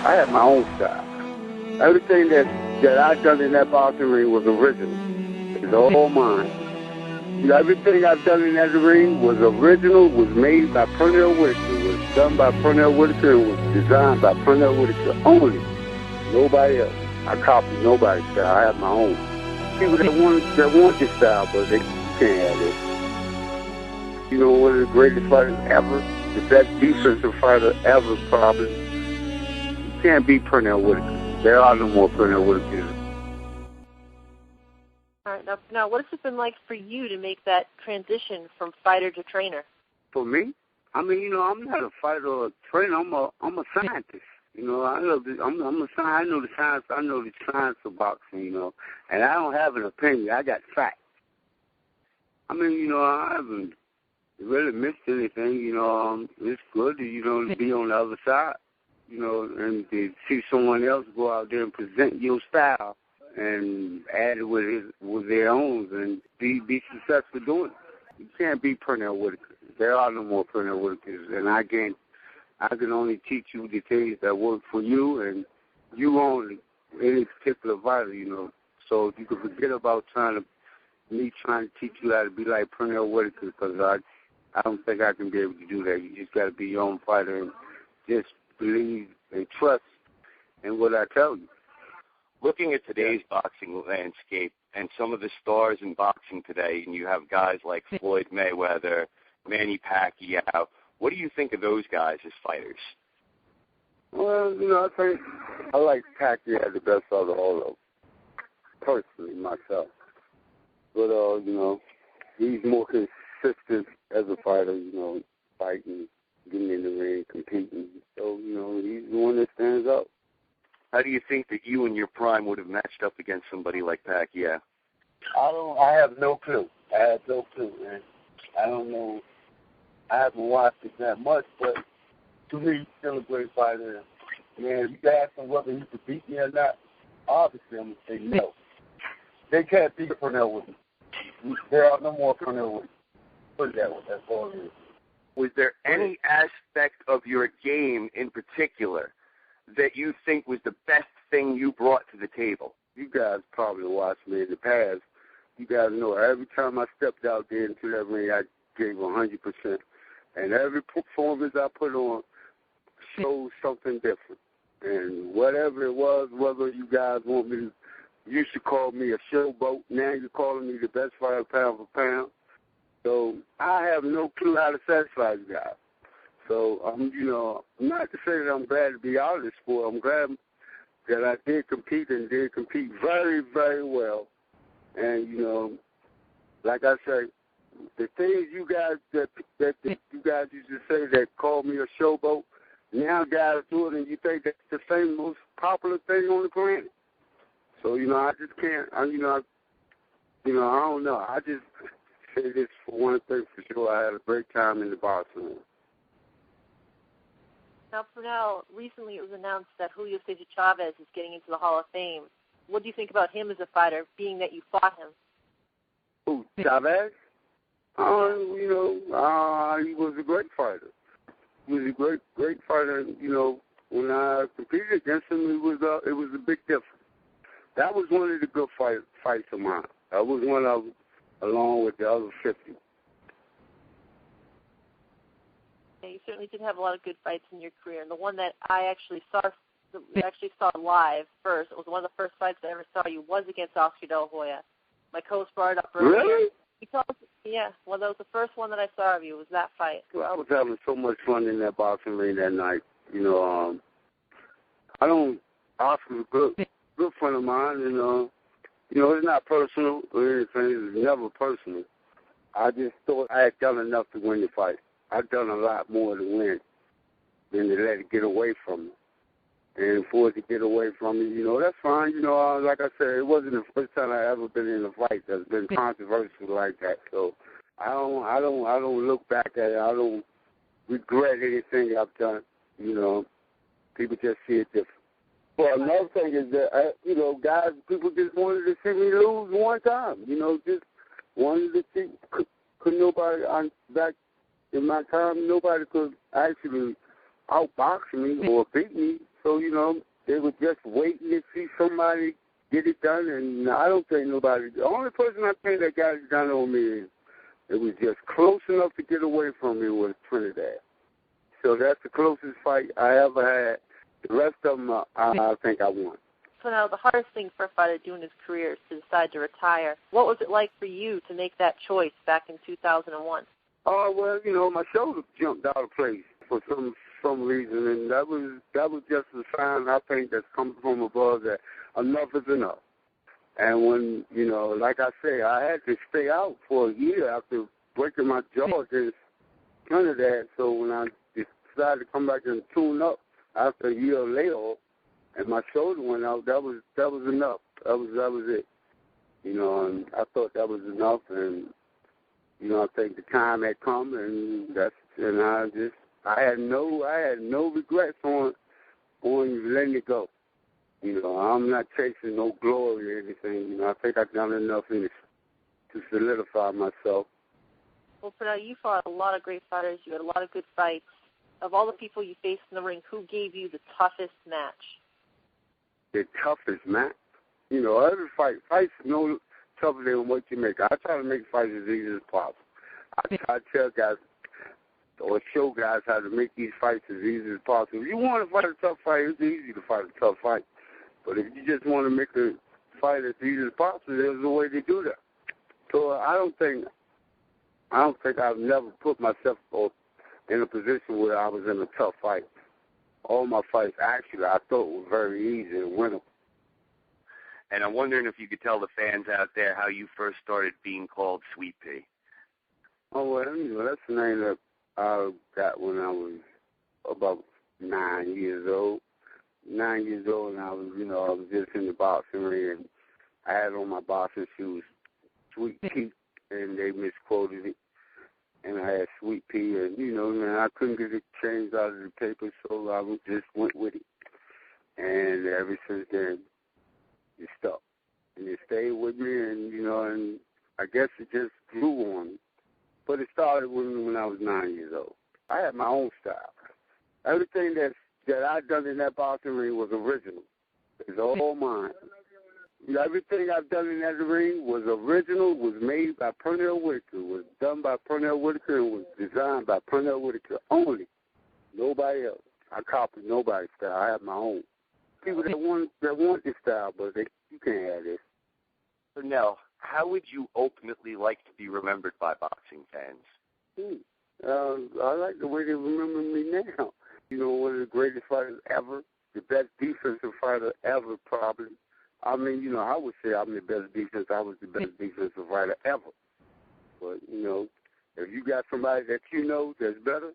I had my own style. Everything that I done in that boxing ring was original. It's all mine. Everything I've done in that ring was original, was made by Pernell Whitaker, was done by Pernell Whitaker, and was designed by Pernell Whitaker only. Nobody else. I copied nobody's style. I have my own. People that want this style, but they can't have it. You know, one of the greatest fighters ever, the best defensive fighter ever, probably. You can't beat Pernell Whitaker. There are no more Pernell Whitakers. All right, now, what has it been like for you to make that transition from fighter to trainer? For me, I mean, you know, I'm not a fighter or a trainer. I'm a scientist. You know, I know the science. I know the science of boxing. You know, and I don't have an opinion. I got facts. I mean, you know, I haven't really missed anything. You know, it's good to to be on the other side. You know, and to see someone else go out there and present your style and add it with their own and be successful doing it. You can't beat Pernell Whitaker. There are no more Pernell Whitakers, and I can only teach you the things that work for you and you only, any particular fighter, you know. So you can forget about trying to teach you how to be like Pernell Whitaker, because I don't think I can be able to do that. You just got to be your own fighter and just believe and trust in what I tell you. Looking at today's boxing landscape and some of the stars in boxing today, and you have guys like Floyd Mayweather, Manny Pacquiao, what do you think of those guys as fighters? Well, you know, I think I like Pacquiao the best out of all of them, personally, myself. But, you know, he's more consistent as a fighter, you know, fighting, getting in the ring, competing. So, you know, he's the one that stands out. How do you think that you in your prime would have matched up against somebody like Pacquiao? I have no clue. Man. I don't know. I haven't watched it that much, but to me, he's still a great fighter. Man, if you ask him whether he could beat me or not, obviously I'm going to say no. They can't beat Pernell Whitaker. There are no more Pernell Whitaker. Put it that way. That's all it is. Was there any aspect of your game in particular that you think was the best thing you brought to the table? You guys probably watched me in the past. You guys know every time I stepped out there into that ring, I gave 100%. And every performance I put on showed something different. And whatever it was, whether you guys want me to, you used to call me a showboat. Now you're calling me the best fighter pound for pound. So I have no clue how to satisfy you guys. So, you know, not to say that I'm glad to be out of this sport. I'm glad that I did compete very, very well. And, you know, like I say, the things you guys that you guys used to say that called me a showboat, now guys do it and you think that's the same most popular thing on the planet. So, you know, I just can't, I don't know. I just say this for one thing for sure. I had a great time in the boxing room. Now, Pernell, recently it was announced that Julio Cesar Chavez is getting into the Hall of Fame. What do you think about him as a fighter, being that you fought him? Who, Chavez? You know, he was a great fighter. He was a great fighter. You know, when I competed against him, it was a big difference. That was one of the good fights of mine. That was one of them, along with the other 50. Yeah, you certainly did have a lot of good fights in your career, and the one that I actually saw live first, it was one of the first fights I ever saw you, was against Oscar De La Hoya. My coach brought it up earlier. Really? Well, that was the first one that I saw of you, was that fight. Well, I was having so much fun in that boxing ring that night. You know, Oscar's a good friend of mine, and, you know, it's not personal or anything. It's never personal. I just thought I had done enough to win the fight. I've done a lot more to win than to let it get away from me. And for it to get away from me, you know, that's fine. You know, like I said, it wasn't the first time I ever been in a fight that's been controversial like that. So I don't look back at it. I don't regret anything I've done. You know, people just see it different. Well, another thing is that, you know, guys, people just wanted to see me lose one time. You know, just wanted to see, could nobody, back in my time, nobody could actually outbox me or beat me So, they were just waiting to see somebody get it done, and I don't think nobody. The only person I think that got it done on me, it was just close enough to get away from me was Trinidad. So that's the closest fight I ever had. The rest of them, I think I won. So now the hardest thing for a fighter to do in his career is to decide to retire. What was it like for you to make that choice back in 2001? Oh, well, my shoulder jumped out of place for some reason, and that was just a sign, I think, that's coming from above that enough is enough. And when, like I say, I had to stay out for a year after breaking my jaw against Trinidad, so when I decided to come back and tune up after a year layoff, and my shoulder went out, that was enough. That was it. And I thought that was enough, and I think the time had come, and I had no regrets on letting it go. I'm not chasing no glory or anything. I think I've done enough in it to solidify myself. Well, Pernell, you fought a lot of great fighters. You had a lot of good fights. Of all the people you faced in the ring, who gave you the toughest match? The toughest match? Every fight's no tougher than what you make. I try to make fights as easy as possible. I tell guys or show guys how to make these fights as easy as possible. If you want to fight a tough fight, it's easy to fight a tough fight. But if you just want to make a fight as easy as possible, there's a way to do that. So I don't think I've never put myself in a position where I was in a tough fight. All my fights, actually, I thought were very easy and winnable. And I'm wondering if you could tell the fans out there how you first started being called Sweet Pea. Oh, well, that's the name that I got when I was about 9 years old. 9 years old, and I was just in the boxing ring, and I had on my boxing shoes Sweet Pea, and they misquoted it. And I had Sweet Pea, and, I couldn't get it changed out of the paper, so I just went with it. And ever since then, it stuck. And it stayed with me, and, and I guess it just grew on me. But it started when I was 9 years old. I had my own style. Everything that I done in that boxing ring was original. It's all mine. Everything I've done in that ring was original, was made by Pernell Whitaker, was done by Pernell Whitaker, and was designed by Pernell Whitaker only. Nobody else. I copied nobody's style. I have my own. People that want this style, but you can't have this. Pernell, how would you ultimately like to be remembered by boxing fans? I like the way they remember me now. One of the greatest fighters ever, the best defensive fighter ever, probably. I would say I'm the best defense. I was the best defensive fighter ever. But, if you got somebody that that's better,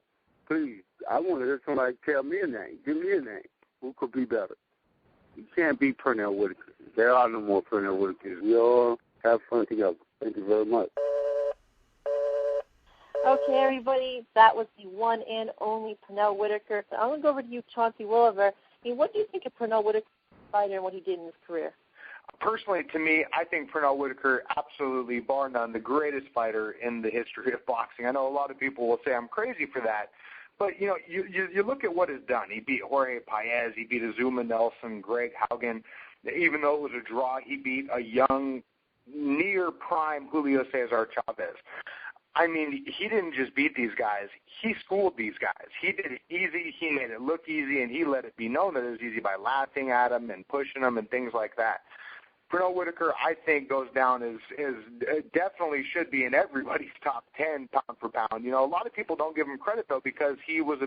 please, I want to hear somebody tell me a name. Give me a name. Who could be better? You can't beat Pernell Whitaker. There are no more Pernell Whitakers. We all have fun together. Thank you very much. Okay, everybody, that was the one and only Pernell Whitaker. So I'm going to go over to you, Chauncey Williver. What do you think of Pernell Whitaker fighter and what he did in his career? Personally, to me, I think Pernell Whitaker, absolutely, bar none, the greatest fighter in the history of boxing. I know a lot of people will say I'm crazy for that, but, you look at what he's done. He beat Jorge Paez, he beat Azuma Nelson, Greg Haugen. Even though it was a draw, he beat a young, near-prime Julio Cesar Chavez. He didn't just beat these guys. He schooled these guys. He did it easy. He made it look easy, and he let it be known that it was easy by laughing at him and pushing him and things like that. Pernell Whitaker, I think, goes down as definitely should be in everybody's top 10 pound for pound. A lot of people don't give him credit, though, because he was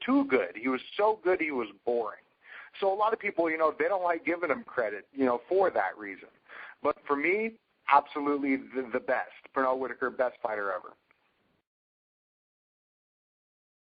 too good. He was so good he was boring. So a lot of people, they don't like giving him credit, for that reason. But for me, absolutely the best. Pernell Whitaker, best fighter ever.